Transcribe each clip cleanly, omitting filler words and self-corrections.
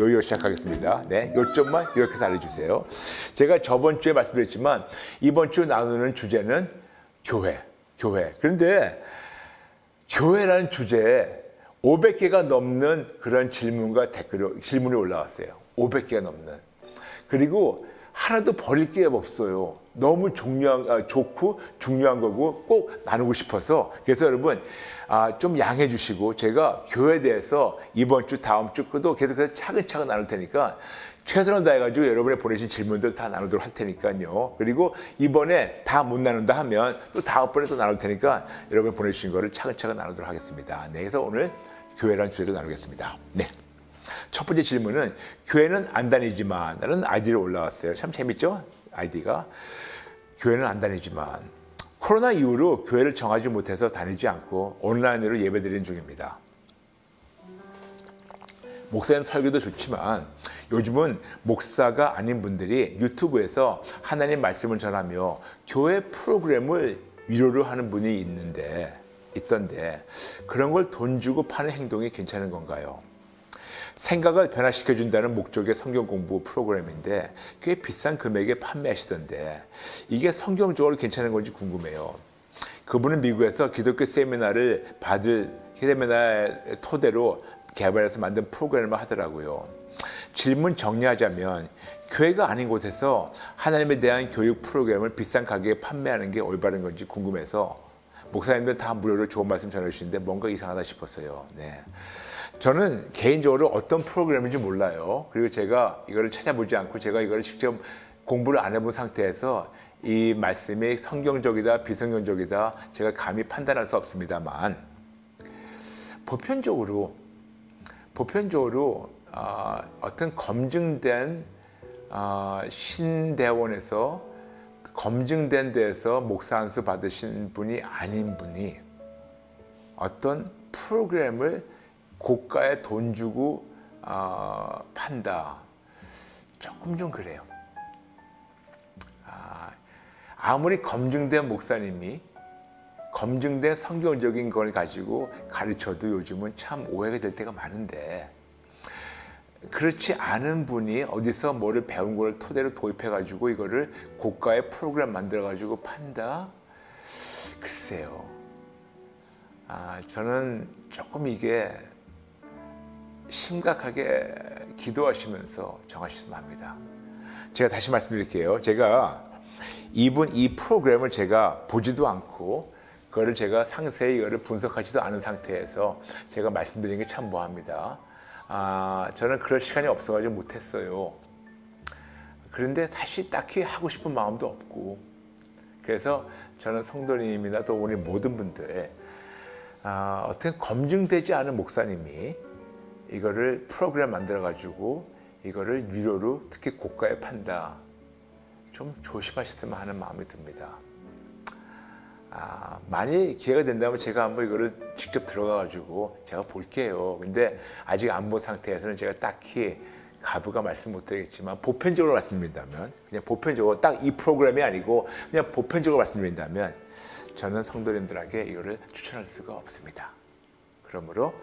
여기로 시작하겠습니다. 네, 요점만 이렇게 해서 알려주세요. 제가 저번 주에 말씀드렸지만 이번 주 나누는 주제는 교회. 그런데 교회라는 주제에 500개가 넘는 그런 질문과 질문이 올라왔어요. 500개가 넘는. 그리고 하나도 버릴 게 없어요. 너무 좋고 중요한 거고 꼭 나누고 싶어서. 그래서 여러분 좀 양해해 주시고 제가 교회에 대해서 이번 주 다음 주도 계속해서 차근차근 나눌 테니까 최선을 다해가지고 여러분이 보내신 질문들 다 나누도록 할 테니까요. 그리고 이번에 다 못 나눈다 하면 또 다음번에 또 나눌 테니까 여러분이 보내주신 거를 차근차근 나누도록 하겠습니다. 네, 그래서 오늘 교회라는 주제로 나누겠습니다. 네. 첫 번째 질문은 교회는 안 다니지만 라는 아이디로 올라왔어요. 참 재밌죠? 아이디가. 교회는 안 다니지만 코로나 이후로 교회를 정하지 못해서 다니지 않고 온라인으로 예배드리는 중입니다. 목사님 설교도 좋지만 요즘은 목사가 아닌 분들이 유튜브에서 하나님 말씀을 전하며 교회 프로그램을 유료로 하는 분이 있던데 그런 걸 돈 주고 파는 행동이 괜찮은 건가요? 생각을 변화시켜준다는 목적의 성경 공부 프로그램인데 꽤 비싼 금액에 판매하시던데 이게 성경적으로 괜찮은 건지 궁금해요. 그분은 미국에서 기독교 세미나를 토대로 개발해서 만든 프로그램을 하더라고요. 질문 정리하자면 교회가 아닌 곳에서 하나님에 대한 교육 프로그램을 비싼 가격에 판매하는 게 올바른 건지 궁금해서 목사님들 다 무료로 좋은 말씀 전해주시는데 뭔가 이상하다 싶었어요. 네. 저는 개인적으로 어떤 프로그램인지 몰라요. 그리고 제가 이거를 찾아보지 않고 제가 이거를 직접 공부를 안 해본 상태에서 이 말씀이 성경적이다 비성경적이다 제가 감히 판단할 수 없습니다만 보편적으로 어떤 검증된 신대원에서 검증된 데에서 목사 안수 받으신 분이 아닌 분이 어떤 프로그램을 고가에 돈 주고 판다. 조금 좀 그래요. 아무리 검증된 목사님이 검증된 성경적인 걸 가지고 가르쳐도 요즘은 참 오해가 될 때가 많은데 그렇지 않은 분이 어디서 뭐를 배운 걸 토대로 도입해가지고 이거를 고가의 프로그램 만들어가지고 판다? 글쎄요. 저는 조금 이게 심각하게 기도하시면서 정하셨으면 합니다. 제가 다시 말씀드릴게요. 제가 이 프로그램을 제가 보지도 않고 그거를 제가 상세히 이거를 분석하지도 않은 상태에서 제가 말씀드리는 게 참 뭐합니다. 저는 그럴 시간이 없어가지고 못했어요. 그런데 사실 딱히 하고 싶은 마음도 없고 그래서 저는 성도님이나 또 우리 모든 분들 어떻게 검증되지 않은 목사님이 이거를 프로그램 만들어가지고 이거를 유료로 특히 고가에 판다. 좀 조심하셨으면 하는 마음이 듭니다. 만약 기회가 된다면 제가 한번 이거를 직접 들어가가지고 제가 볼게요. 근데 아직 안 본 상태에서는 제가 딱히 가부가 말씀 못 드리겠지만 보편적으로 말씀드린다면 그냥 보편적으로 딱 이 프로그램이 아니고 그냥 보편적으로 말씀드린다면 저는 성도님들에게 이거를 추천할 수가 없습니다. 그러므로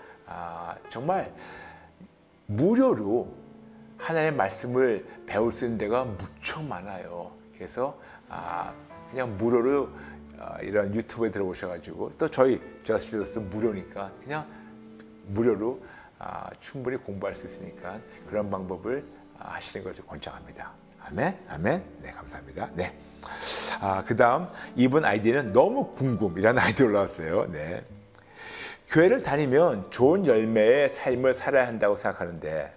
정말 무료로 하나님의 말씀을 배울 수 있는 데가 무척 많아요. 그래서 그냥 무료로 이런 유튜브에 들어오셔가지고 또 저희 저스티더스 무료니까 그냥 무료로 충분히 공부할 수 있으니까 그런 방법을 하시는 것을 권장합니다. 아멘, 아멘. 네, 감사합니다. 네. 그 다음 이분 아이디는 너무 궁금이라는 아이디 올라왔어요. 네. 교회를 다니면 좋은 열매의 삶을 살아야 한다고 생각하는데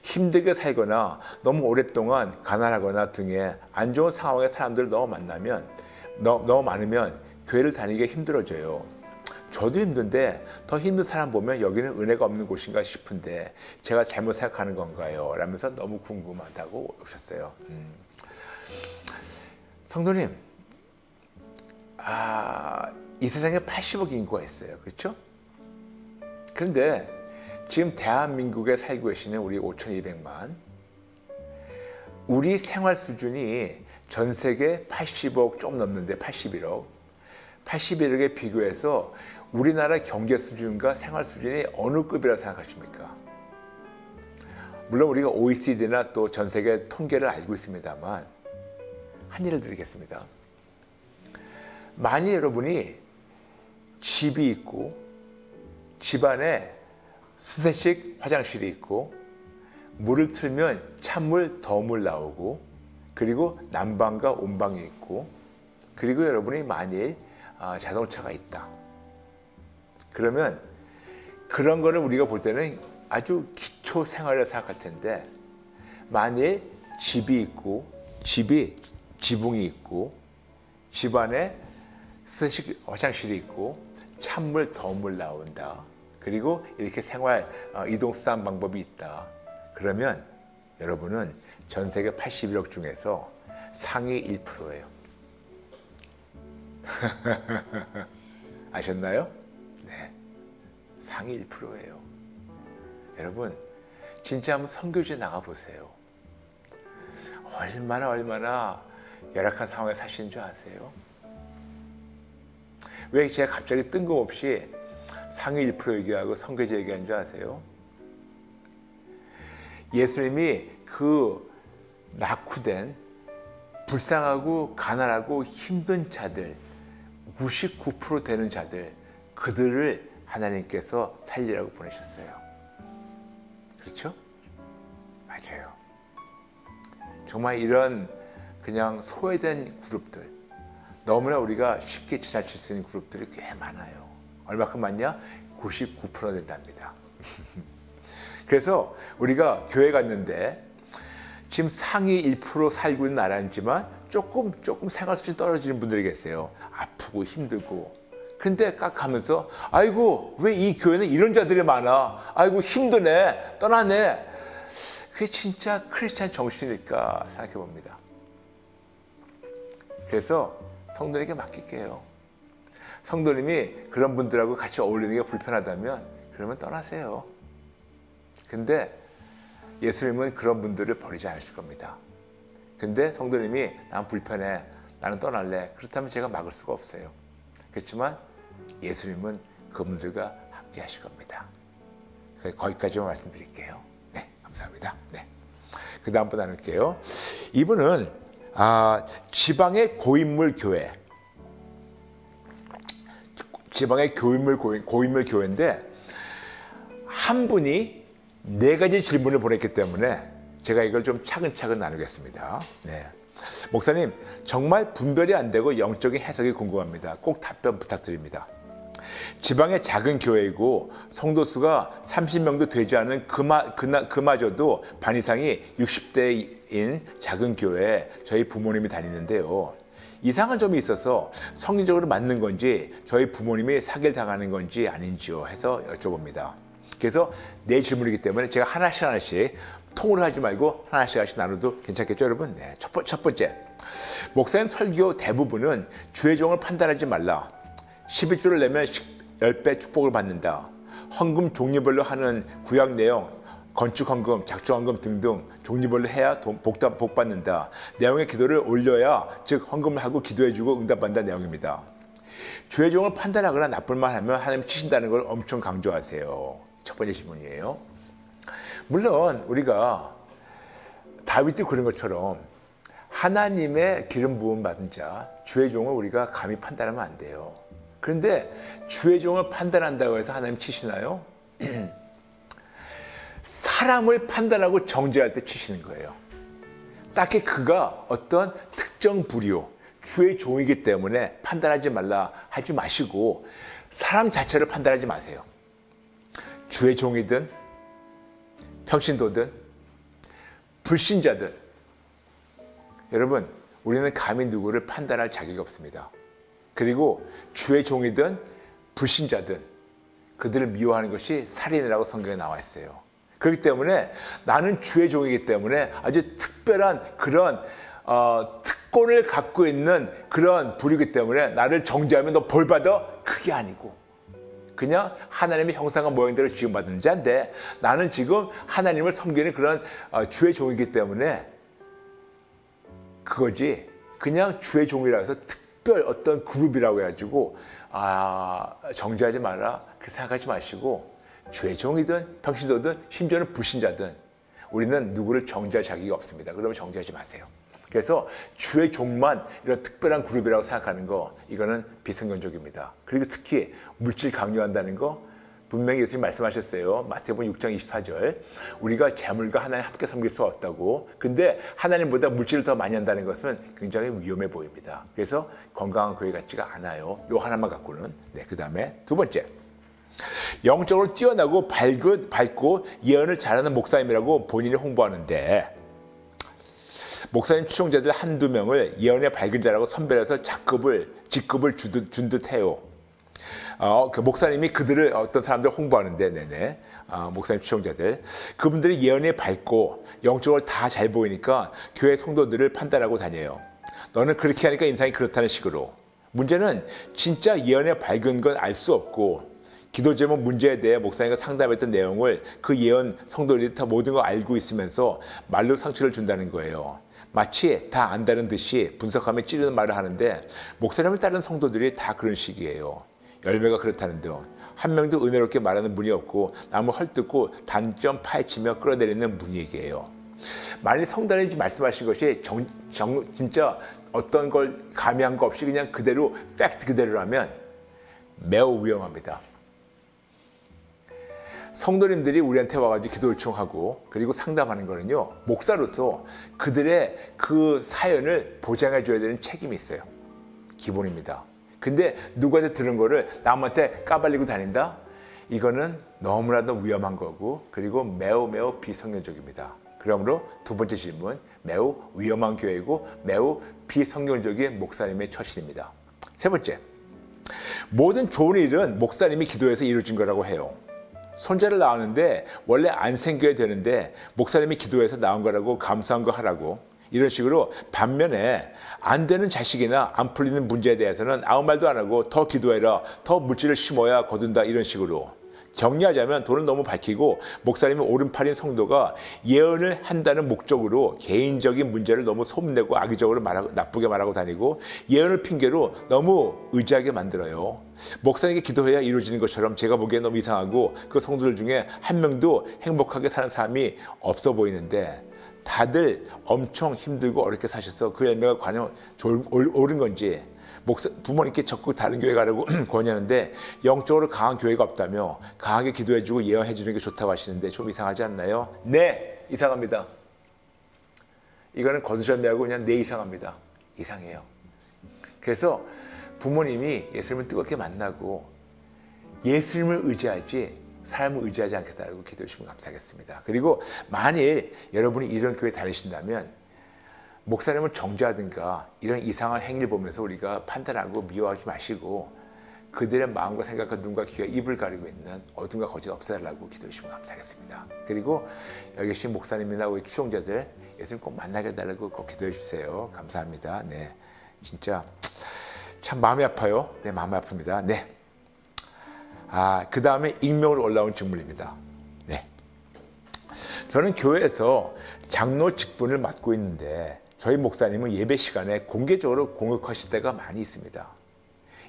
힘들게 살거나 너무 오랫동안 가난하거나 등의 안 좋은 상황의 사람들을 너무 많으면 교회를 다니기가 힘들어져요. 저도 힘든데 더 힘든 사람 보면 여기는 은혜가 없는 곳인가 싶은데 제가 잘못 생각하는 건가요? 라면서 너무 궁금하다고 오셨어요. 성도님, 이 세상에 80억 인구가 있어요. 그렇죠? 그런데 지금 대한민국에 살고 계시는 우리 5,200만 우리 생활 수준이 전 세계 80억 좀 넘는데 81억에 비교해서 우리나라 경제 수준과 생활 수준이 어느 급이라고 생각하십니까? 물론 우리가 OECD나 또 전 세계 통계를 알고 있습니다만 한 예를 드리겠습니다. 만일 여러분이 집이 있고 집안에 수세식 화장실이 있고 물을 틀면 찬물, 더물 나오고 그리고 난방과 온방이 있고 그리고 여러분이 만일 자동차가 있다. 그러면 그런 거를 우리가 볼 때는 아주 기초 생활이라고 생각할 텐데 만일 집이 있고 지붕이 있고 집안에 수세식 화장실이 있고 찬물, 더물 나온다. 그리고 이렇게 생활 이동수단 방법이 있다. 그러면 여러분은 전 세계 81억 중에서 상위 1%예요. 아셨나요? 네, 상위 1%예요. 여러분 진짜 한번 선교지에 나가보세요. 얼마나 열악한 상황에 사시는 줄 아세요? 왜 제가 갑자기 뜬금없이 상위 1% 얘기하고 선교지 얘기하는 줄 아세요? 예수님이 그 낙후된 불쌍하고 가난하고 힘든 자들 99% 되는 자들 그들을 하나님께서 살리라고 보내셨어요. 그렇죠? 맞아요. 정말 이런 그냥 소외된 그룹들 너무나 우리가 쉽게 지나칠 수 있는 그룹들이 꽤 많아요. 얼마큼 많냐? 99% 된답니다. 그래서 우리가 교회 갔는데 지금 상위 1% 살고 있는 나라지만 조금 생활 수준이 떨어지는 분들이 계세요. 아프고 힘들고. 근데 깍 하면서 아이고 왜 이 교회는 이런 자들이 많아. 아이고 힘드네. 떠나네. 그게 진짜 크리스찬 정신일까 생각해 봅니다. 그래서 성도님에게 맡길게요. 성도님이 그런 분들하고 같이 어울리는 게 불편하다면 그러면 떠나세요. 근데 예수님은 그런 분들을 버리지 않으실 겁니다. 근데 성도님이 난 불편해, 나는 떠날래. 그렇다면 제가 막을 수가 없어요. 그렇지만 예수님은 그분들과 함께 하실 겁니다. 거기까지만 말씀드릴게요. 네, 감사합니다. 네. 그 다음부터 나눌게요. 이분은 지방의 고인물 교회. 지방의 고인물 교회인데 한 분이 4가지 질문을 보냈기 때문에 제가 이걸 좀 차근차근 나누겠습니다. 네. 목사님, 정말 분별이 안 되고 영적인 해석이 궁금합니다. 꼭 답변 부탁드립니다. 지방의 작은 교회이고 성도수가 30명도 되지 않은 그마저도 반 이상이 60대인 작은 교회에 저희 부모님이 다니는데요. 이상한 점이 있어서 성리적으로 맞는 건지 저희 부모님이 사기를 당하는 건지 아닌지요 해서 여쭤봅니다. 그래서 4질문이기 때문에 제가 하나씩 통으로 하지 말고 하나씩 나눠도 괜찮겠죠 여러분? 네, 첫 번째, 목사님 설교 대부분은 주의 종을 판단하지 말라. 11조를 내면 10배 축복을 받는다. 헌금 종류별로 하는 구약 내용, 건축헌금, 작정헌금 등등 종류별로 해야 복 받는다. 내용의 기도를 올려야 즉 헌금을 하고 기도해주고 응답받는다는 내용입니다. 주의 종을 판단하거나 나쁠 말 하면 하나님 치신다는 걸 엄청 강조하세요. 첫 번째 질문이에요. 물론 우리가 다윗이 그런 것처럼 하나님의 기름 부음 받은 자, 주의 종을 우리가 감히 판단하면 안 돼요. 그런데 주의 종을 판단한다고 해서 하나님 치시나요? 사람을 판단하고 정죄할 때 치시는 거예요. 딱히 그가 어떤 특정 부류, 주의 종이기 때문에 판단하지 말라 하지 마시고 사람 자체를 판단하지 마세요. 주의 종이든 평신도든 불신자든 여러분 우리는 감히 누구를 판단할 자격이 없습니다. 그리고 주의 종이든 불신자든 그들을 미워하는 것이 살인이라고 성경에 나와 있어요. 그렇기 때문에 나는 주의 종이기 때문에 아주 특별한 그런 특권을 갖고 있는 그런 부류이기 때문에 나를 정죄하면 너 벌 받아? 그게 아니고 그냥 하나님의 형상과 모양대로 지음받은 자인데 나는 지금 하나님을 섬기는 그런 주의 종이기 때문에 그거지 그냥 주의 종이라 해서 특별 어떤 그룹이라고 해가지고 정죄하지 마라 그렇게 생각하지 마시고 주의 종이든 평신도든 심지어는 불신자든 우리는 누구를 정죄할 자격이 없습니다. 그러면 정죄하지 마세요. 그래서 주의 종만 이런 특별한 그룹이라고 생각하는 거, 이거는 비성경적입니다. 그리고 특히 물질 강요한다는 거, 분명히 예수님 말씀하셨어요. 마태복음 6장 24절. 우리가 재물과 하나님 함께 섬길 수 없다고. 근데 하나님보다 물질을 더 많이 한다는 것은 굉장히 위험해 보입니다. 그래서 건강한 교회 같지가 않아요. 요 하나만 갖고는. 네, 그 다음에 두 번째. 영적으로 뛰어나고 밝고 예언을 잘하는 목사님이라고 본인이 홍보하는데, 목사님 추종자들 한두 명을 예언의 밝은 자라고 선별해서 직급을 준 듯해요. 그 목사님이 그들을 어떤 사람들 홍보하는데, 목사님 추종자들, 그분들이 예언에 밝고 영적으로 다 잘 보이니까 교회 성도들을 판단하고 다녀요. 너는 그렇게 하니까 인상이 그렇다는 식으로. 문제는 진짜 예언에 밝은 건 알 수 없고, 기도 제목 문제에 대해 목사님과 상담했던 내용을 그 예언 성도들이 다 모든 걸 알고 있으면서 말로 상처를 준다는 거예요. 마치 다 안다는 듯이 분석하며 찌르는 말을 하는데, 목사님을 따르는 성도들이 다 그런 식이에요. 열매가 그렇다는 등 한 명도 은혜롭게 말하는 분이 없고 남을 헐뜯고 단점 파헤치며 끌어내리는 분위기예요. 만일 성단님이 말씀하신 것이 진짜 어떤 걸 가미한 거 없이 그냥 그대로 팩트 그대로라면 매우 위험합니다. 성도님들이 우리한테 와가지고 기도 요청하고 그리고 상담하는 거는요, 목사로서 그들의 그 사연을 보장해 줘야 되는 책임이 있어요. 기본입니다. 근데 누구한테 들은 거를 남한테 까발리고 다닌다? 이거는 너무나도 위험한 거고, 그리고 매우 비성경적입니다. 그러므로 두 번째 질문, 매우 위험한 교회이고 매우 비성경적인 목사님의 처신입니다. 세 번째, 모든 좋은 일은 목사님이 기도해서 이루어진 거라고 해요. 손자를 낳았는데 원래 안 생겨야 되는데 목사님이 기도해서 낳은 거라고 감사한 거 하라고, 이런 식으로 반면에 안 되는 자식이나 안 풀리는 문제에 대해서는 아무 말도 안 하고 더 기도해라, 더 물질을 심어야 거둔다, 이런 식으로. 정리하자면 돈을 너무 밝히고 목사님이 오른팔인 성도가 예언을 한다는 목적으로 개인적인 문제를 너무 소문내고 악의적으로 나쁘게 말하고 다니고 예언을 핑계로 너무 의지하게 만들어요. 목사님께 기도해야 이루어지는 것처럼 제가 보기엔 너무 이상하고, 그 성도들 중에 한 명도 행복하게 사는 사람이 없어 보이는데, 다들 엄청 힘들고 어렵게 사셔서 그 열매가 과연 옳은 건지, 부모님께 적극 다른 교회 가라고 권유하는데 영적으로 강한 교회가 없다며 강하게 기도해주고 예언해주는 게 좋다고 하시는데 좀 이상하지 않나요? 네, 이상합니다. 이거는 거두절미하고 그냥 네, 이상합니다. 이상해요. 그래서 부모님이 예수님을 뜨겁게 만나고 예수님을 의지하지 사람을 의지하지 않겠다고 기도해 주시면 감사하겠습니다. 그리고 만일 여러분이 이런 교회 다니신다면 목사님을 정죄하든가 이런 이상한 행위를 보면서 우리가 판단하고 미워하지 마시고 그들의 마음과 생각과 눈과 귀와 입을 가리고 있는 어둠과 거짓 없애달라고 기도해 주시면 감사하겠습니다. 그리고 여기 계신 목사님이나 우리 기송자들 예수님 꼭 만나게 해달라고 꼭 기도해 주세요. 감사합니다. 네, 진짜 참 마음이 아파요. 네, 마음이 아픕니다. 네. 그 다음에 익명으로 올라온 질문입니다. 네. 저는 교회에서 장로 직분을 맡고 있는데 저희 목사님은 예배 시간에 공개적으로 공격하실 때가 많이 있습니다.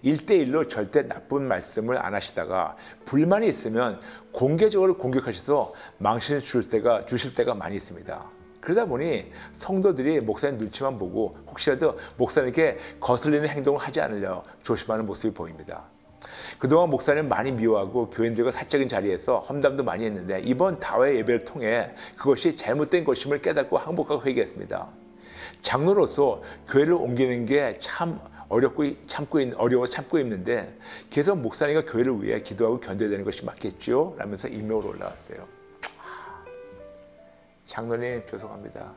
1대1로 절대 나쁜 말씀을 안 하시다가 불만이 있으면 공개적으로 공격하셔서 망신을 주실 때가 많이 있습니다. 그러다 보니 성도들이 목사님 눈치만 보고 혹시라도 목사님께 거슬리는 행동을 하지 않으려 조심하는 모습이 보입니다. 그동안 목사님 많이 미워하고 교인들과 사적인 자리에서 험담도 많이 했는데 이번 다회 예배를 통해 그것이 잘못된 것임을 깨닫고 항복하고 회개했습니다. 장로로서 교회를 옮기는 게 참 어려워 참고 있는데 계속 목사님과 교회를 위해 기도하고 견뎌야 되는 것이 맞겠죠? 라면서 익명으로 올라왔어요. 장로님 죄송합니다.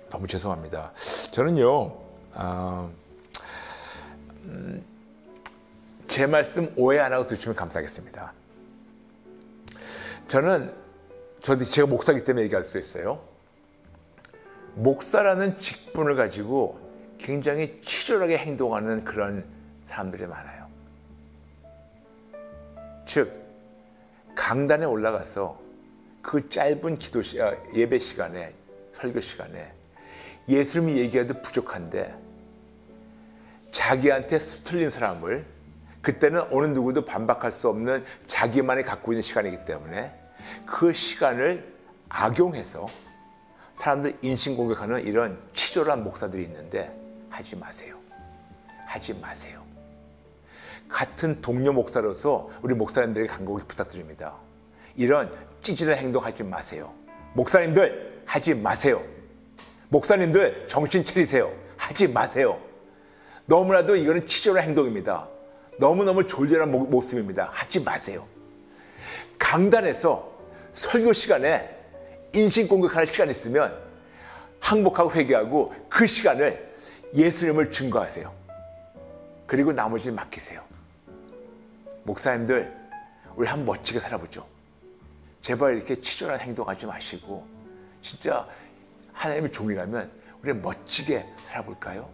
너무 죄송합니다. 저는요 제 말씀 오해 안 하고 들으시면 감사하겠습니다. 제가 목사이기 때문에 얘기할 수 있어요. 목사라는 직분을 가지고 굉장히 치졸하게 행동하는 그런 사람들이 많아요. 즉 강단에 올라가서 그 짧은 예배 시간에, 설교 시간에 예수님이 얘기해도 부족한데 자기한테 수틀린 사람을, 그때는 어느 누구도 반박할 수 없는 자기만이 갖고 있는 시간이기 때문에 그 시간을 악용해서 사람들 인신공격하는 이런 치졸한 목사들이 있는데 하지 마세요. 하지 마세요. 같은 동료 목사로서 우리 목사님들에게 간곡히 부탁드립니다. 이런 찌질한 행동하지 마세요. 목사님들 하지 마세요. 목사님들 정신 차리세요. 하지 마세요. 너무나도 이거는 치졸한 행동입니다. 너무너무 졸렬한 모습입니다. 하지 마세요. 강단에서 설교 시간에 인신공격하는 시간이 있으면 항복하고 회개하고 그 시간을 예수님을 증거하세요. 그리고 나머지는 맡기세요. 목사님들 우리 한번 멋지게 살아보죠. 제발 이렇게 치졸한 행동하지 마시고 진짜 하나님의 종이라면 우리 멋지게 살아볼까요?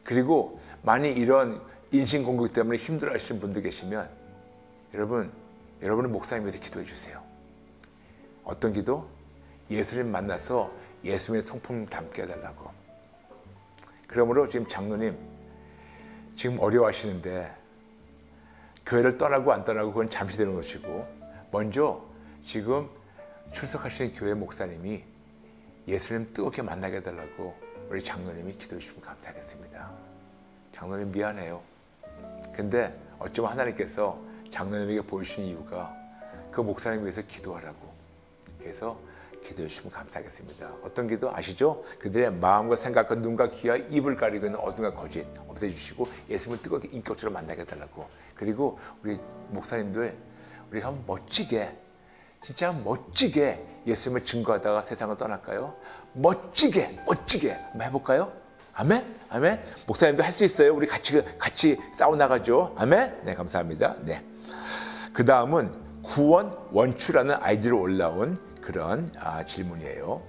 그리고 만약 이런 인신공격 때문에 힘들어하시는 분들 계시면 여러분은 목사님 위해서 기도해 주세요. 어떤 기도? 예수님 만나서 예수님의 성품 담게 해달라고. 그러므로 지금 장로님 지금 어려워하시는데 교회를 떠나고 안 떠나고 그건 잠시 되는 것이고 먼저 지금 출석하시는 교회 목사님이 예수님 뜨겁게 만나게 해달라고 우리 장로님이 기도해 주시면 감사하겠습니다. 장로님 미안해요. 근데 어쩌면 하나님께서 장로님에게 보여주신 이유가 그 목사님 위해서 기도하라고. 그래서 기도해 주시면 감사하겠습니다. 어떤 기도 아시죠? 그들의 마음과 생각과 눈과 귀와 입을 가리고 있는 어둠과 거짓 없애주시고 예수님을 뜨겁게 인격적으로 만나게 해달라고. 그리고 우리 목사님들 우리 한번 멋지게 진짜 멋지게 예수님을 증거하다가 세상을 떠날까요? 멋지게 한번 해볼까요? 아멘? 아멘? 목사님도 할 수 있어요. 우리 같이 싸워나가죠. 아멘? 네, 감사합니다. 네. 그 다음은 구원 원추라는 아이디로 올라온 그런 질문이에요.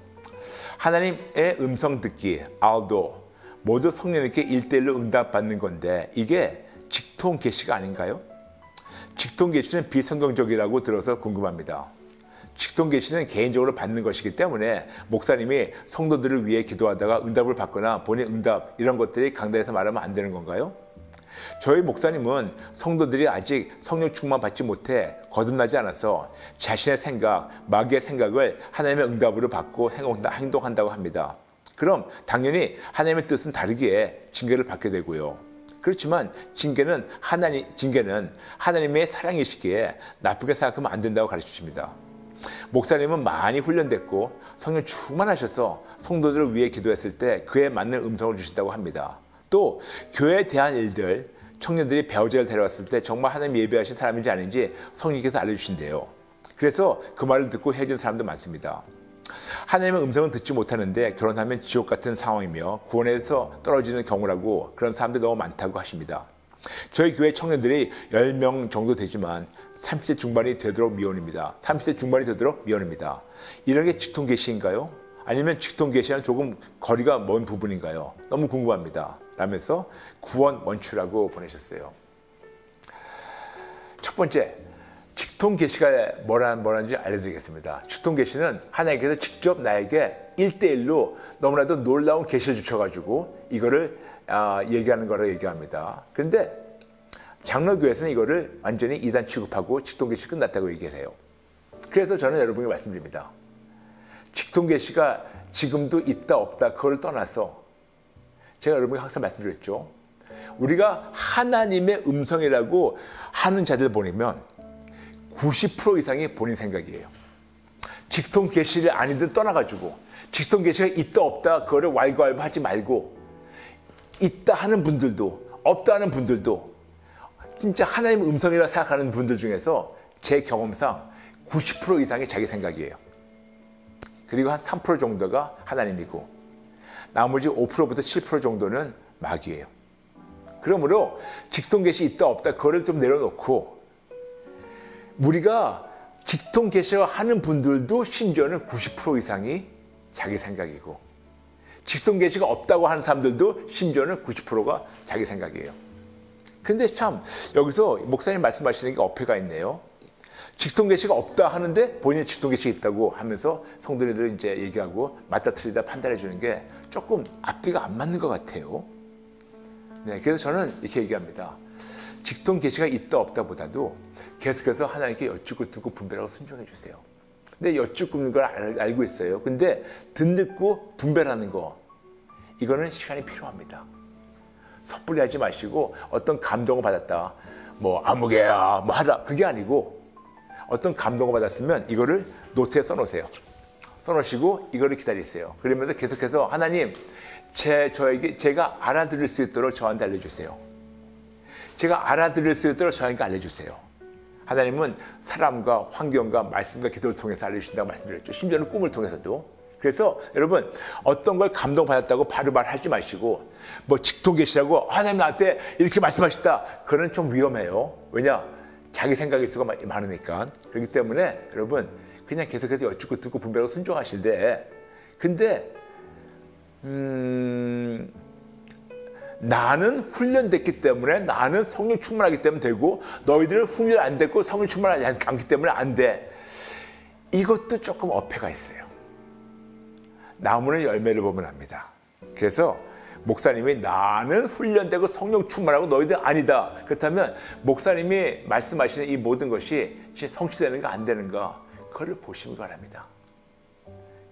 하나님의 음성 듣기, 알도 모두 성령님께 1대1로 응답받는 건데 이게 직통 계시가 아닌가요? 직통 계시는 비성경적이라고 들어서 궁금합니다. 직통 계시는 개인적으로 받는 것이기 때문에 목사님이 성도들을 위해 기도하다가 응답을 받거나 본인 응답 이런 것들이 강단에서 말하면 안 되는 건가요? 저희 목사님은 성도들이 아직 성령 충만 받지 못해 거듭나지 않아서 자신의 생각, 마귀의 생각을 하나님의 응답으로 받고 행동한다고 합니다. 그럼 당연히 하나님의 뜻은 다르기에 징계를 받게 되고요. 그렇지만 징계는 하나님의 사랑이시기에 나쁘게 생각하면 안 된다고 가르치십니다. 목사님은 많이 훈련됐고 성령 충만하셔서 성도들을 위해 기도했을 때 그에 맞는 음성을 주신다고 합니다. 또 교회에 대한 일들, 청년들이 배우자를 데려왔을 때 정말 하나님 예배하신 사람인지 아닌지 성령께서 알려주신대요. 그래서 그 말을 듣고 헤어진 사람도 많습니다. 하나님의 음성은 듣지 못하는데 결혼하면 지옥 같은 상황이며 구원에서 떨어지는 경우라고 그런 사람들이 너무 많다고 하십니다. 저희 교회 청년들이 10명 정도 되지만 30대 중반이 되도록 미혼입니다. 30대 중반이 되도록 미혼입니다. 이런 게 직통 계시인가요? 아니면 직통 계시와는 조금 거리가 먼 부분인가요? 너무 궁금합니다. 라면서 구원 원추라고 보내셨어요. 첫 번째, 직통 계시가 뭐라는지 알려드리겠습니다. 직통 계시는 하나님께서 직접 나에게 1대1로 너무나도 놀라운 계시를 주셔가지고 이거를 얘기하는 거라고 얘기합니다. 그런데 장로교에서는 이거를 완전히 이단 취급하고 직통 계시 끝났다고 얘기를 해요. 그래서 저는 여러분에게 말씀드립니다. 직통 계시가 지금도 있다 없다 그걸 떠나서 제가 여러분에게 항상 말씀드렸죠. 우리가 하나님의 음성이라고 하는 자들 보내면 90% 이상이 본인 생각이에요. 직통 계시를 아니든 떠나가지고 직통 계시가 있다 없다 그거를 왈가왈부하지 말고 있다 하는 분들도 없다 하는 분들도 진짜 하나님의 음성이라 생각하는 분들 중에서 제 경험상 90% 이상이 자기 생각이에요. 그리고 한 3% 정도가 하나님이고 나머지 5%부터 7% 정도는 마귀예요. 그러므로 직통 계시 있다 없다 그거를 좀 내려놓고 우리가 직통 계시를 하는 분들도 심지어는 90% 이상이 자기 생각이고 직통 계시가 없다고 하는 사람들도 심지어는 90%가 자기 생각이에요. 그런데 참 여기서 목사님 말씀하시는 게 어폐가 있네요. 직통 계시가 없다 하는데 본인이 직통 계시 있다고 하면서 성도들을 이제 얘기하고 맞다 틀리다 판단해 주는 게 조금 앞뒤가 안 맞는 것 같아요. 네, 그래서 저는 이렇게 얘기합니다. 직통 계시가 있다 없다보다도 계속해서 하나님께 여쭙고 듣고 분별하고 순종해 주세요. 근데 여쭙는 걸 알고 있어요. 근데 듣고 분별하는 거, 이거는 시간이 필요합니다. 섣불리 하지 마시고 어떤 감동을 받았다, 뭐 아무개야 뭐 하다, 그게 아니고 어떤 감동을 받았으면 이거를 노트에 써놓으세요. 써놓으시고 이거를 기다리세요. 그러면서 계속해서 하나님, 제가 알아들을 수 있도록 저한테 알려주세요. 제가 알아들을 수 있도록 저에게 알려주세요. 하나님은 사람과 환경과 말씀과 기도를 통해서 알려주신다고 말씀드렸죠. 심지어는 꿈을 통해서도. 그래서 여러분, 어떤 걸 감동받았다고 바로 말하지 마시고 뭐 직통 계시라고 하나님 나한테 이렇게 말씀하셨다, 그거는 좀 위험해요. 왜냐? 자기 생각일 수가 많으니까. 그렇기 때문에 여러분, 그냥 계속해서 여쭙고 듣고 분별하고 순종하시되, 근데 나는 훈련됐기 때문에, 나는 성령 충만하기 때문에 되고, 너희들은 훈련 안 됐고 성령 충만하지 않기 때문에 안 돼. 이것도 조금 어폐가 있어요. 나무는 열매를 보면 압니다. 그래서 목사님이 나는 훈련되고 성령 충만하고 너희들 아니다, 그렇다면 목사님이 말씀하시는 이 모든 것이 성취되는가 안 되는가, 그걸 보시기 바랍니다.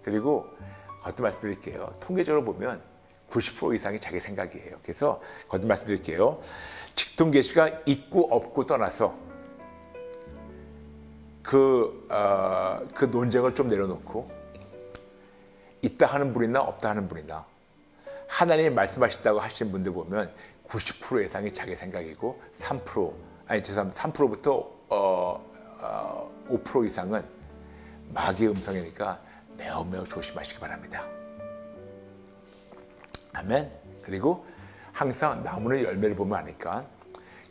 그리고 거듭 말씀드릴게요. 통계적으로 보면 90% 이상이 자기 생각이에요. 그래서 거듭 말씀드릴게요. 직통 계시가 있고 없고 떠나서 그 논쟁을 좀 내려놓고, 있다 하는 분이나 없다 하는 분이나 하나님이 말씀하셨다고 하시는 분들 보면 90% 이상이 자기 생각이고 3%부터 5% 이상은 마귀의 음성이니까 매우 조심하시기 바랍니다. 아멘. 그리고 항상 나무는 열매를 보면 아니까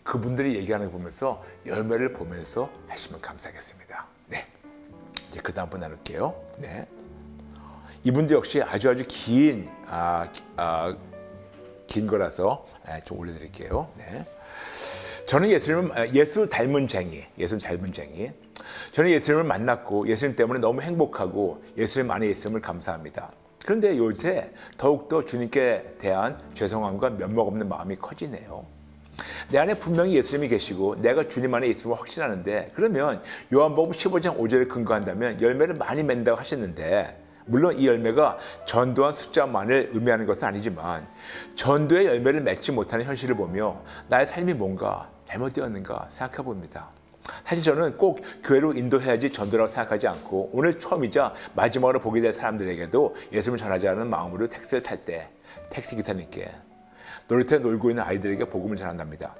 그분들이 얘기하는 거 보면서 열매를 보면서 하시면 감사하겠습니다. 네, 이제 그 다음 분 나눌게요. 네, 이분도 역시 아주 긴 거라서 좀 올려드릴게요. 네. 저는 예수 닮은 쟁이. 저는 예수님을 만났고 예수님 때문에 너무 행복하고 예수님 안에 있음을 감사합니다. 그런데 요새 더욱더 주님께 대한 죄송함과 면목 없는 마음이 커지네요. 내 안에 분명히 예수님이 계시고 내가 주님 안에 있음을 확신하는데, 그러면 요한복음 15장 5절을 근거한다면 열매를 많이 맺는다고 하셨는데, 물론 이 열매가 전도한 숫자만을 의미하는 것은 아니지만 전도의 열매를 맺지 못하는 현실을 보며 나의 삶이 뭔가 잘못되었는가 생각해 봅니다. 사실 저는 꼭 교회로 인도해야지 전도라고 생각하지 않고, 오늘 처음이자 마지막으로 보게 될 사람들에게도 예수님을 전하자는 마음으로 택시를 탈 때 택시기사님께 놀이터에 놀고 있는 아이들에게 복음을 전한답니다.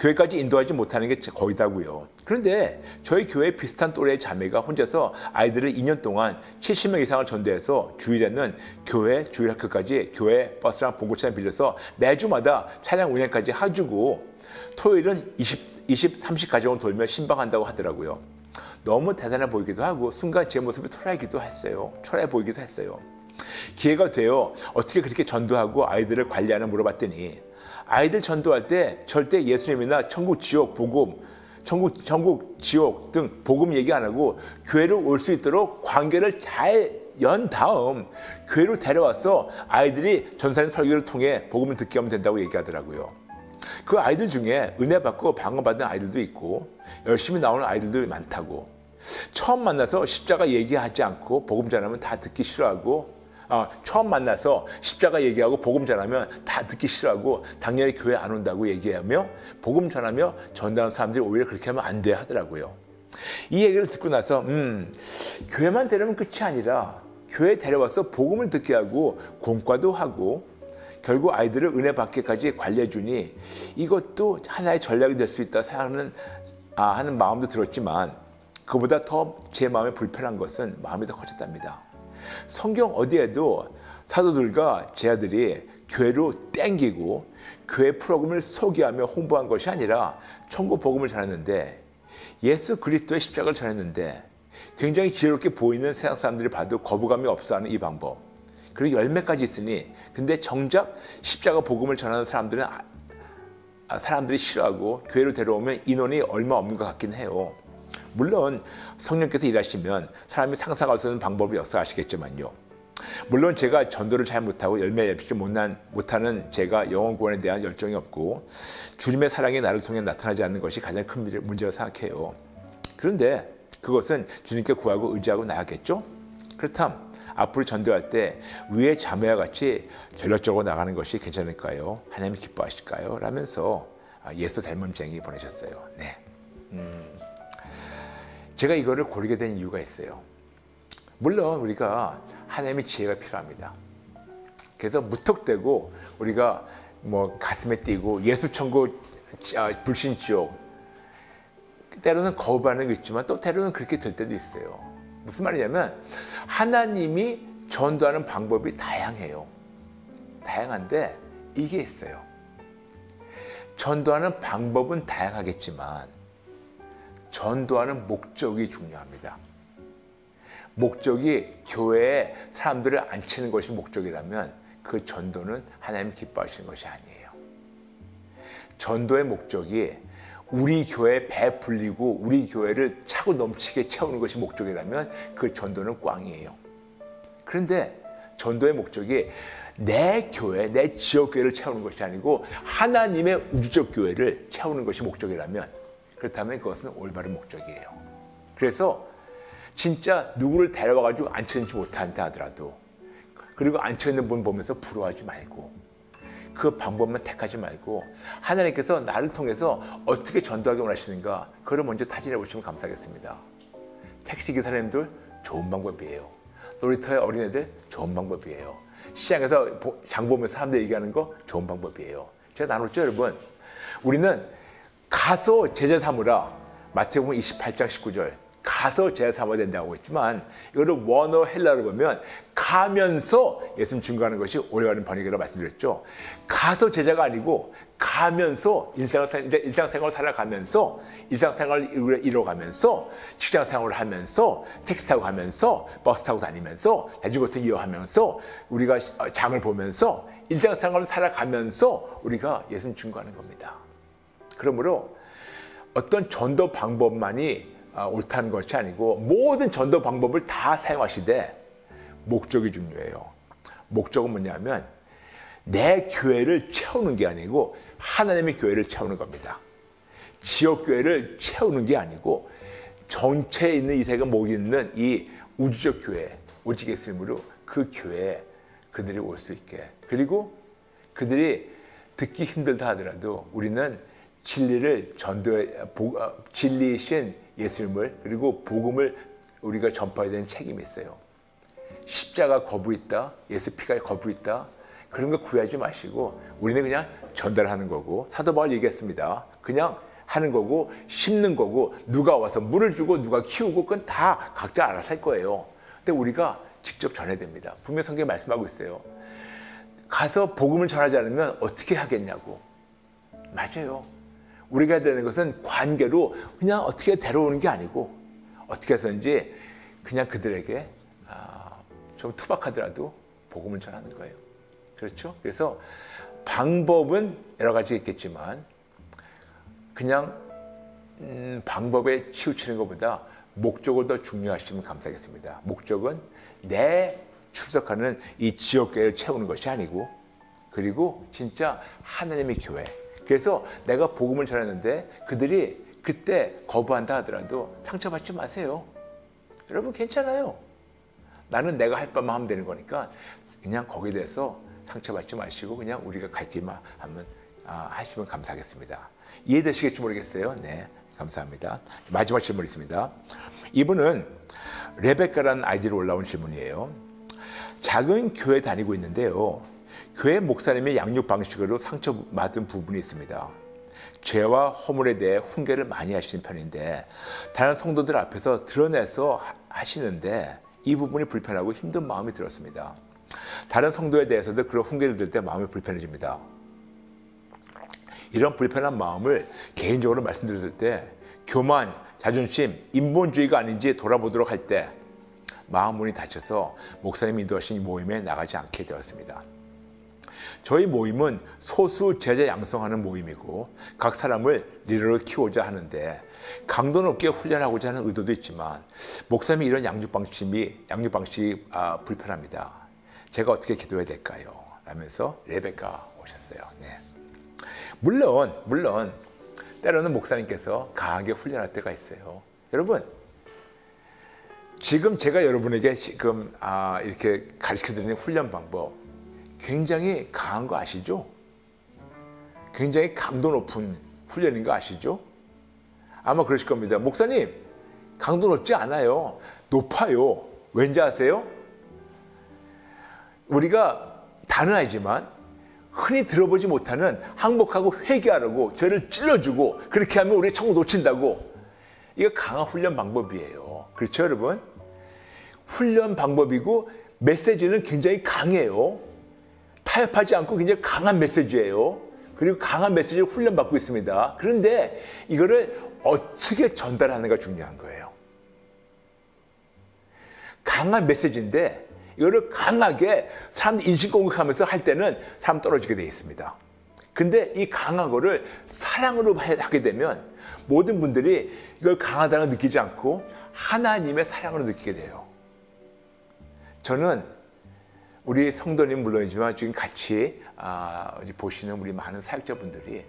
교회까지 인도하지 못하는 게 거의 다고요. 그런데 저희 교회 비슷한 또래의 자매가 혼자서 아이들을 2년 동안 70명 이상을 전도해서 주일에는 교회 주일학교까지 교회 버스랑 봉고차를 빌려서 매주마다 차량 운행까지 해주고, 토요일은 20, 30 가정을 돌며 신방한다고 하더라고요. 너무 대단해 보이기도 하고 순간 제 모습이 초라해 보이기도 했어요. 기회가 되어 어떻게 그렇게 전도하고 아이들을 관리하나 물어봤더니, 아이들 전도할 때 절대 예수님이나 천국, 지옥, 복음, 천국, 지옥 등 복음 얘기 안 하고 교회로 올 수 있도록 관계를 잘 연 다음 교회로 데려와서 아이들이 전사님 설교를 통해 복음을 듣게 하면 된다고 얘기하더라고요. 그 아이들 중에 은혜 받고 방언받은 아이들도 있고 열심히 나오는 아이들도 많다고. 처음 만나서 십자가 얘기하지 않고 복음 전하면 다 듣기 싫어하고, 처음 만나서 십자가 얘기하고 복음 전하면 다 듣기 싫어하고 당연히 교회 안 온다고 얘기하며 복음 전하며 전도하는 사람들이 오히려 그렇게 하면 안 돼 하더라고요. 이 얘기를 듣고 나서 교회만 데려오면 끝이 아니라 교회 데려와서 복음을 듣게 하고 공과도 하고 결국 아이들을 은혜 받게까지 관리해 주니 이것도 하나의 전략이 될 수 있다 하는 마음도 들었지만, 그보다 더 제 마음에 불편한 것은 마음이 더 커졌답니다. 성경 어디에도 사도들과 제자들이 교회로 땡기고 교회 프로그램을 소개하며 홍보한 것이 아니라 천국 복음을 전했는데, 예수 그리스도의 십자가를 전했는데 굉장히 지혜롭게 보이는 세상 사람들이 봐도 거부감이 없어하는 이 방법, 그리고 열매까지 있으니, 근데 정작 십자가 복음을 전하는 사람들은 사람들이 싫어하고 교회로 데려오면 인원이 얼마 없는 것 같긴 해요. 물론 성령께서 일하시면 사람이 상상할 수 없는 방법이 없어 아시겠지만요. 물론 제가 전도를 잘 못하고 열매 맺지 못하는 제가 영혼 구원에 대한 열정이 없고 주님의 사랑이 나를 통해 나타나지 않는 것이 가장 큰 문제라고 생각해요. 그런데 그것은 주님께 구하고 의지하고 나아가겠죠? 그렇다면 앞으로 전도할 때 위의 자매와 같이 전략적으로 나가는 것이 괜찮을까요? 하나님이 기뻐하실까요? 라면서 예수 닮음쟁이 보내셨어요. 네. 제가 이거를 고르게 된 이유가 있어요. 물론 우리가 하나님의 지혜가 필요합니다. 그래서 무턱대고 우리가 뭐 가슴에 띄고 예수 천국 불신 지옥 때로는 거부하는 게 있지만 또 때로는 그렇게 될 때도 있어요. 무슨 말이냐면 하나님이 전도하는 방법이 다양해요. 다양한데 이게 있어요. 전도하는 방법은 다양하겠지만 전도하는 목적이 중요합니다. 목적이 교회에 사람들을 앉히는 것이 목적이라면 그 전도는 하나님 기뻐하시는 것이 아니에요. 전도의 목적이 우리 교회 배 불리고 우리 교회를 차고 넘치게 채우는 것이 목적이라면 그 전도는 꽝이에요. 그런데 전도의 목적이 내 교회, 내 지역 교회를 채우는 것이 아니고 하나님의 우주적 교회를 채우는 것이 목적이라면 그렇다면 그것은 올바른 목적이에요. 그래서 진짜 누구를 데려와가지고 앉혀있지 못한다 하더라도 그리고 앉혀있는 분 보면서 부러워하지 말고 그 방법만 택하지 말고 하나님께서 나를 통해서 어떻게 전도하기 원하시는가 그걸 먼저 타진해 보시면 감사하겠습니다. 택시기사님들 좋은 방법이에요. 놀이터의 어린애들 좋은 방법이에요. 시장에서 장 보면서 사람들 얘기하는 거 좋은 방법이에요. 제가 나눴죠 여러분. 우리는 가서 제자 삼으라 마태복음 28장 19절 가서 제자 삼아야 된다고 했지만 이거를 원어 헬라로 보면 가면서 예수님 증거하는 것이 올바른 번역이라고 말씀드렸죠. 가서 제자가 아니고 가면서 일상생활을 살아가면서 일상생활을 이뤄가면서 직장생활을 하면서 택시 타고 가면서 버스 타고 다니면서 대중교통 이용하면서 우리가 장을 보면서 일상생활을 살아가면서 우리가 예수님 증거하는 겁니다. 그러므로 어떤 전도 방법만이 옳다는 것이 아니고 모든 전도 방법을 다 사용하시되 목적이 중요해요. 목적은 뭐냐면 내 교회를 채우는 게 아니고 하나님의 교회를 채우는 겁니다. 지역교회를 채우는 게 아니고 전체에 있는 이 세계가 모여 있는 이 우주적 교회 오직 예수님으로 그 교회에 그들이 올 수 있게 그리고 그들이 듣기 힘들다 하더라도 우리는 진리를 진리이신 예수님을 그리고 복음을 우리가 전파해야 되는 책임이 있어요. 십자가 거부 있다, 예수 피가 거부 있다 그런 거 구하지 마시고 우리는 그냥 전달하는 거고 사도 바울 얘기했습니다. 그냥 하는 거고 심는 거고 누가 와서 물을 주고 누가 키우고 그건 다 각자 알아서 할 거예요. 근데 우리가 직접 전해야 됩니다. 분명히 성경에 말씀하고 있어요. 가서 복음을 전하지 않으면 어떻게 하겠냐고. 맞아요. 우리가 해야 되는 것은 관계로 그냥 어떻게 데려오는 게 아니고 어떻게 해서인지 그냥 그들에게 좀 투박하더라도 복음을 전하는 거예요. 그렇죠? 그래서 방법은 여러 가지 있겠지만 그냥 방법에 치우치는 것보다 목적을 더 중요하시면 감사하겠습니다. 목적은 내 출석하는 이 지역교회를 채우는 것이 아니고 그리고 진짜 하나님의 교회 그래서 내가 복음을 전했는데 그들이 그때 거부한다 하더라도 상처받지 마세요. 여러분 괜찮아요. 나는 내가 할 바만 하면 되는 거니까 그냥 거기에 대해서 상처받지 마시고 그냥 우리가 갈 길만 하면 하시면 감사하겠습니다. 이해되시겠지 모르겠어요. 네, 감사합니다. 마지막 질문 있습니다. 이분은 레베카라는 아이디로 올라온 질문이에요. 작은 교회 다니고 있는데요. 교회 목사님의 양육 방식으로 상처받은 부분이 있습니다. 죄와 허물에 대해 훈계를 많이 하시는 편인데 다른 성도들 앞에서 드러내서 하시는데 이 부분이 불편하고 힘든 마음이 들었습니다. 다른 성도에 대해서도 그런 훈계를 들을 때 마음이 불편해집니다. 이런 불편한 마음을 개인적으로 말씀드렸을 때 교만, 자존심, 인본주의가 아닌지 돌아보도록 할 때 마음 문이 닫혀서 목사님이 인도하신 모임에 나가지 않게 되었습니다. 저희 모임은 소수 제자 양성하는 모임이고 각 사람을 리더로 키우고자 하는데 강도 높게 훈련하고자 하는 의도도 있지만 목사님이 이런 양육 방식이 불편합니다. 제가 어떻게 기도해야 될까요? 라면서 레베카 오셨어요. 네. 물론 때로는 목사님께서 강하게 훈련할 때가 있어요. 여러분, 지금 제가 여러분에게 지금 이렇게 가르쳐드리는 훈련 방법 굉장히 강한 거 아시죠? 굉장히 강도 높은 훈련인 거 아시죠? 아마 그러실 겁니다. 목사님, 강도 높지 않아요. 높아요. 왠지 아세요? 우리가 단언하지만 흔히 들어보지 못하는 항복하고 회개하라고 죄를 찔러주고 그렇게 하면 우리 천국 놓친다고. 이거 강한 훈련 방법이에요. 그렇죠, 여러분? 훈련 방법이고 메시지는 굉장히 강해요. 타협하지 않고 굉장히 강한 메시지예요. 그리고 강한 메시지를 훈련받고 있습니다. 그런데 이거를 어떻게 전달하는가 중요한 거예요. 강한 메시지인데 이거를 강하게 사람들 인신공격하면서 할 때는 사람 떨어지게 되어 있습니다. 근데 이 강한 거를 사랑으로 하게 되면 모든 분들이 이걸 강하다고 느끼지 않고 하나님의 사랑으로 느끼게 돼요. 저는 우리 성도님 물론이지만 지금 같이 보시는 우리 많은 사역자분들이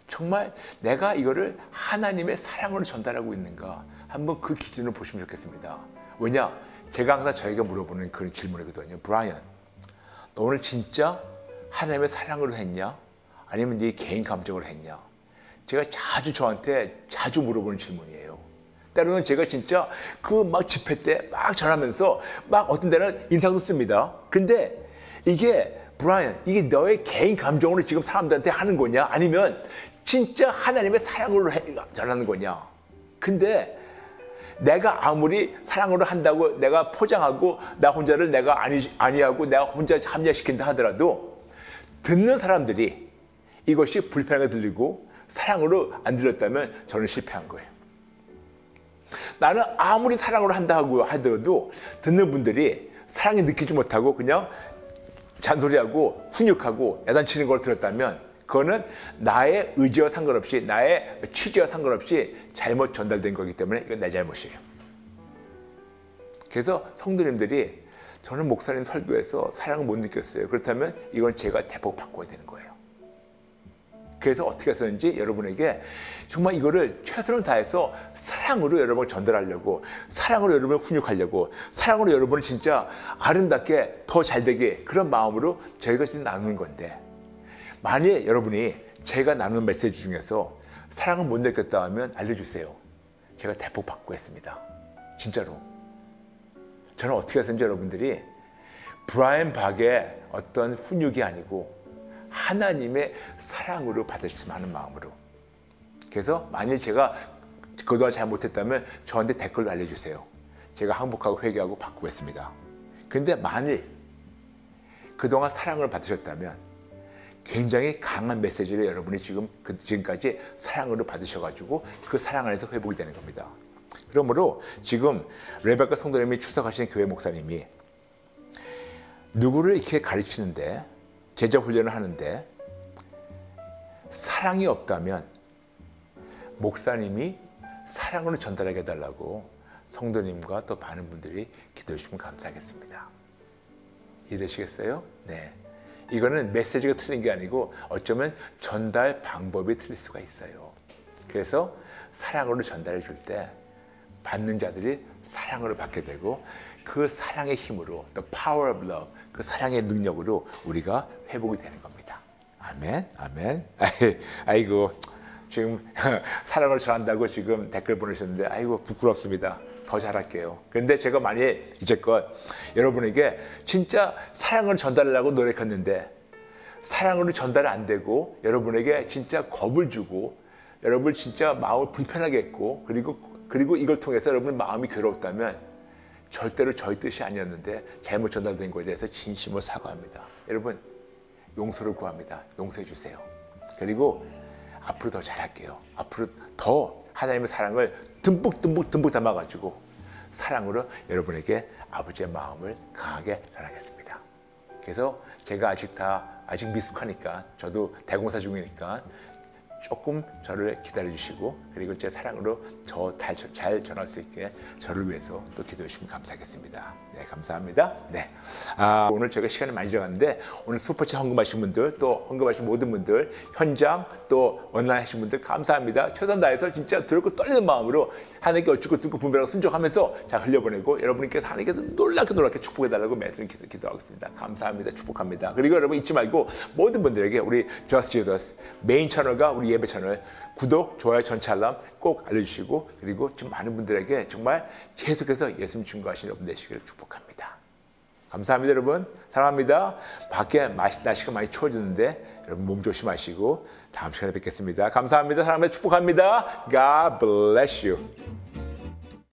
정말 내가 이거를 하나님의 사랑으로 전달하고 있는가 한번 그 기준을 보시면 좋겠습니다. 왜냐? 제가 항상 저에게 물어보는 그런 질문이거든요. 브라이언, 너 오늘 진짜 하나님의 사랑으로 했냐? 아니면 네 개인 감정으로 했냐? 제가 저한테 자주 물어보는 질문이에요. 때로는 제가 진짜 그 막 집회 때 막 전하면서 막 어떤 데는 인상도 씁니다. 근데 이게 브라이언, 이게 너의 개인 감정으로 지금 사람들한테 하는 거냐? 아니면 진짜 하나님의 사랑으로 전하는 거냐? 근데 내가 아무리 사랑으로 한다고 내가 포장하고 나 혼자를 내가 아니하고 내가 혼자 합리화시킨다 하더라도 듣는 사람들이 이것이 불편하게 들리고 사랑으로 안 들렸다면 저는 실패한 거예요. 나는 아무리 사랑으로 한다고 하더라도 듣는 분들이 사랑이 느끼지 못하고 그냥 잔소리하고 훈육하고 야단치는 걸 들었다면 그거는 나의 의지와 상관없이 나의 취지와 상관없이 잘못 전달된 거기 때문에 이건 내 잘못이에요. 그래서 성도님들이 저는 목사님 설교에서 사랑을 못 느꼈어요. 그렇다면 이건 제가 대폭 바꿔야 되는 거예요. 그래서 어떻게 해서든지 여러분에게 정말 이거를 최선을 다해서 사랑으로 여러분을 전달하려고, 사랑으로 여러분을 훈육하려고, 사랑으로 여러분을 진짜 아름답게 더 잘되게 그런 마음으로 저희가 지금 나누는 건데, 만일 여러분이 제가 나누는 메시지 중에서 사랑을 못 느꼈다 하면 알려주세요. 제가 대폭 바꾸겠습니다. 진짜로. 저는 어떻게 해서든지 여러분들이 브라이언 박의 어떤 훈육이 아니고 하나님의 사랑으로 받으셨으면 하는 마음으로. 그래서 만일 제가 그동안 잘못했다면 저한테 댓글로 알려주세요. 제가 항복하고 회개하고 바꾸겠습니다. 그런데 만일 그동안 사랑을 받으셨다면 굉장히 강한 메시지를 여러분이 지금까지 사랑으로 받으셔가지고 그 사랑 안에서 회복이 되는 겁니다. 그러므로 지금 레베카 성도님이 출석하시는 교회 목사님이 누구를 이렇게 가르치는데 제자 훈련을 하는데 사랑이 없다면 목사님이 사랑으로 전달하게 해달라고 성도님과 또 많은 분들이 기도해 주시면 감사하겠습니다. 이해되시겠어요? 네. 이거는 메시지가 틀린 게 아니고 어쩌면 전달 방법이 틀릴 수가 있어요. 그래서 사랑으로 전달해 줄 때 받는 자들이 사랑으로 받게 되고 그 사랑의 힘으로 the power of love, 그 사랑의 능력으로 우리가 회복이 되는 겁니다. 아멘, 아멘. 아이고 지금 사랑을 전한다고 지금 댓글 보내셨는데 아이고 부끄럽습니다. 더 잘할게요. 그런데 제가 만약 이제껏 여러분에게 진짜 사랑을 전달하려고 노력했는데 사랑으로 전달 안 되고 여러분에게 진짜 겁을 주고 여러분 진짜 마음을 불편하게 했고 그리고 이걸 통해서 여러분 마음이 괴로웠다면 절대로 저희 뜻이 아니었는데 잘못 전달된 것에 대해서 진심으로 사과합니다. 여러분 용서를 구합니다. 용서해 주세요. 그리고 앞으로 더 잘할게요. 앞으로 더 하나님의 사랑을 듬뿍 담아가지고 사랑으로 여러분에게 아버지의 마음을 강하게 전하겠습니다. 그래서 제가 아직 미숙하니까 저도 대공사 중이니까 조금 저를 기다려주시고 그리고 제 사랑으로 잘 전할 수 있게 저를 위해서 또 기도해 주시면 감사하겠습니다. 네, 감사합니다. 네, 오늘 제가 시간이 많이 들어갔는데 오늘 슈퍼챗 헌금하신 분들 또 헌금하신 모든 분들 현장 또 온라인 하신 분들 감사합니다. 최선 다해서 진짜 두렵고 떨리는 마음으로 하나님께 어찌고 듣고 분별하고 순종하면서 잘 흘려보내고 여러분께서 하나님께 놀랍게 축복해달라고 매일 기도하겠습니다. 감사합니다. 축복합니다. 그리고 여러분 잊지 말고 모든 분들에게 우리 Just Jesus 메인 채널과 우리 예배 채널 구독, 좋아요, 전체 알람 꼭 알려주시고 그리고 지금 많은 분들에게 정말 계속해서 예수님 증거하시는 여러분 되시기를 축복합니다. 감사합니다. 여러분 사랑합니다. 밖에 날씨가 많이 추워지는데 여러분 몸 조심하시고 다음 시간에 뵙겠습니다. 감사합니다. 사랑합니다. 축복합니다. God bless you.